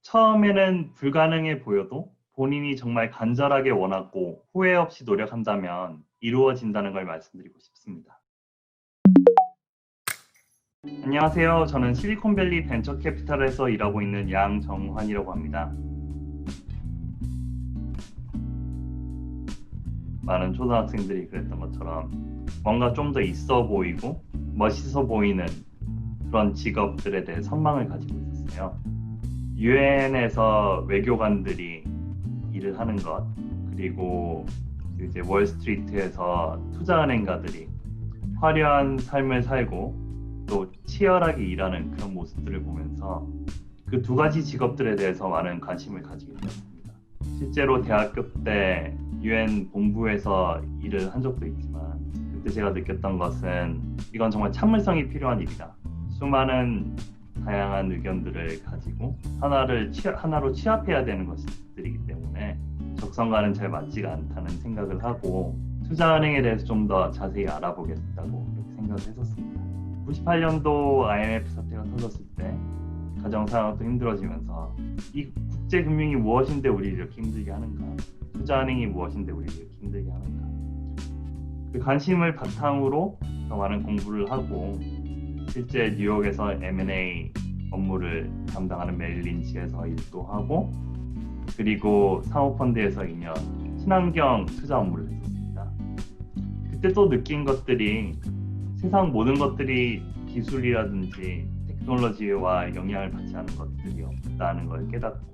처음에는 불가능해 보여도 본인이 정말 간절하게 원하고 후회 없이 노력한다면 이루어진다는 걸 말씀드리고 싶습니다. 안녕하세요. 저는 실리콘밸리 벤처캐피탈에서 일하고 있는 양정환이라고 합니다. 많은 초등학생들이 그랬던 것처럼 뭔가 좀 더 있어 보이고 멋있어 보이는 그런 직업들에 대해 선망을 가지고 있었어요. 유엔에서 외교관들이 일을 하는 것, 그리고 이제 월스트리트에서 투자은행가들이 화려한 삶을 살고 또 치열하게 일하는 그런 모습들을 보면서 그 두 가지 직업들에 대해서 많은 관심을 가지게 되었습니다. 실제로 대학교 때 유엔 본부에서 일을 한 적도 있지만 그때 제가 느꼈던 것은 이건 정말 참을성이 필요한 일이다. 수많은 다양한 의견들을 가지고 하나로 취합해야 되는 것들이기 때문에 적성과는 잘 맞지가 않다는 생각을 하고 투자은행에 대해서 좀 더 자세히 알아보겠다고 그렇게 생각을 했었습니다. 98년도 IMF 사태가 터졌을 때 가정 상황도 힘들어지면서 이 국제금융이 무엇인데 우리를 이렇게 힘들게 하는가, 투자은행이 무엇인데 우리를 이렇게 힘들게 하는가, 그 관심을 바탕으로 더 많은 공부를 하고 실제 뉴욕에서 M&A 업무를 담당하는 메릴 린치에서 일도 하고 그리고 사모펀드에서 2년 친환경 투자 업무를 했었습니다. 그때 또 느낀 것들이 세상 모든 것들이 기술이라든지 테크놀로지와 영향을 받지 않는 것들이 없다는 걸 깨닫고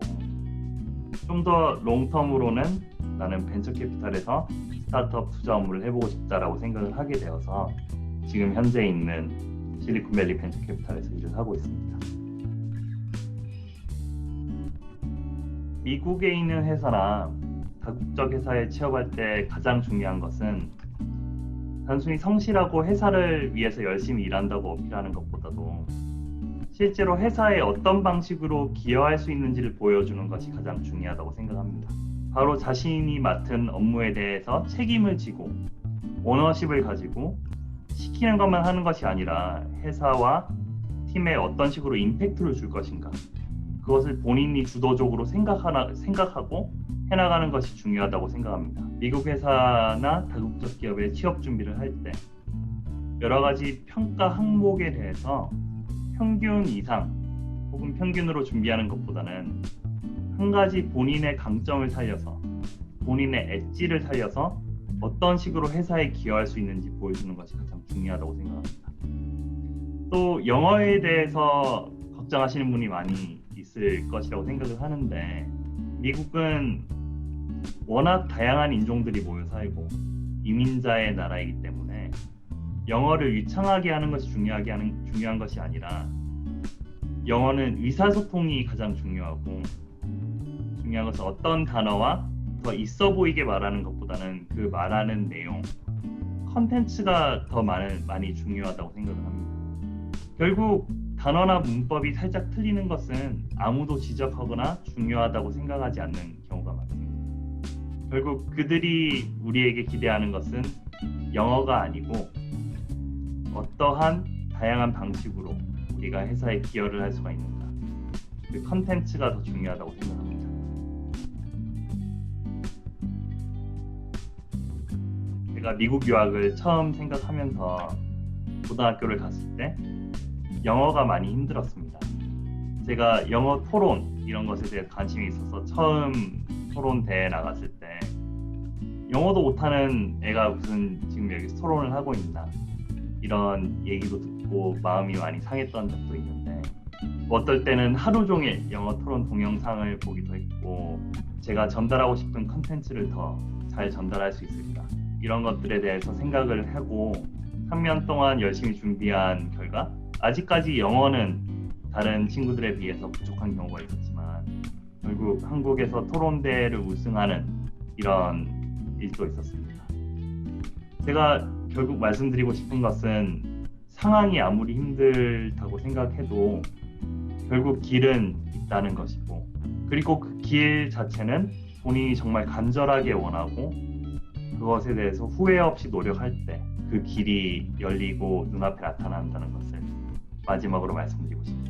좀 더 롱텀으로는 나는 벤처캐피탈에서 스타트업 투자 업무를 해보고 싶다라고 생각을 하게 되어서 지금 현재 있는 실리콘밸리 벤처캐피탈에서 일을 하고 있습니다. 미국에 있는 회사나 다국적 회사에 취업할 때 가장 중요한 것은 단순히 성실하고 회사를 위해서 열심히 일한다고 어필하는 것보다도 실제로 회사에 어떤 방식으로 기여할 수 있는지를 보여주는 것이 가장 중요하다고 생각합니다. 바로 자신이 맡은 업무에 대해서 책임을 지고 오너십을 가지고 시키는 것만 하는 것이 아니라 회사와 팀에 어떤 식으로 임팩트를 줄 것인가, 그것을 본인이 주도적으로 생각하고 해나가는 것이 중요하다고 생각합니다. 미국 회사나 다국적 기업에 취업 준비를 할 때 여러 가지 평가 항목에 대해서 평균 이상 혹은 평균으로 준비하는 것보다는 한 가지 본인의 강점을 살려서 본인의 엣지를 살려서 어떤 식으로 회사에 기여할 수 있는지 보여주는 것이 가장 중요하다고 생각합니다. 또 영어에 대해서 걱정하시는 분이 많이 있을 것이라고 생각을 하는데 미국은 워낙 다양한 인종들이 모여 살고 이민자의 나라이기 때문에 영어를 유창하게 하는 것이 중요한 것이 아니라 영어는 의사소통이 가장 중요하고 중요한 것은 어떤 단어와 더 있어 보이게 말하는 것보다는 그 말하는 내용, 컨텐츠가 더 많이 중요하다고 생각을 합니다. 결국 단어나 문법이 살짝 틀리는 것은 아무도 지적하거나 중요하다고 생각하지 않는 경우가 많습니다. 결국 그들이 우리에게 기대하는 것은 영어가 아니고 어떠한 다양한 방식으로 우리가 회사에 기여를 할 수가 있는가, 그 컨텐츠가 더 중요하다고 생각합니다. 제가 미국 유학을 처음 생각하면서 고등학교를 갔을 때 영어가 많이 힘들었습니다. 제가 영어 토론 이런 것에 대해 관심이 있어서 처음 토론 대회에 나갔을 때 영어도 못하는 애가 무슨 지금 여기서 토론을 하고 있나 이런 얘기도 듣고 마음이 많이 상했던 적도 있는데 어떨 때는 하루 종일 영어 토론 동영상을 보기도 했고 제가 전달하고 싶은 컨텐츠를 더 잘 전달할 수 있을까 이런 것들에 대해서 생각을 하고 3년 동안 열심히 준비한 결과 아직까지 영어는 다른 친구들에 비해서 부족한 경우가 있었지만 결국 한국에서 토론대회를 우승하는 이런 일도 있었습니다. 제가 결국 말씀드리고 싶은 것은 상황이 아무리 힘들다고 생각해도 결국 길은 있다는 것이고 그리고 그 길 자체는 본인이 정말 간절하게 원하고 그것에 대해서 후회 없이 노력할 때 그 길이 열리고 눈앞에 나타난다는 것을 마지막으로 말씀드리고 싶습니다.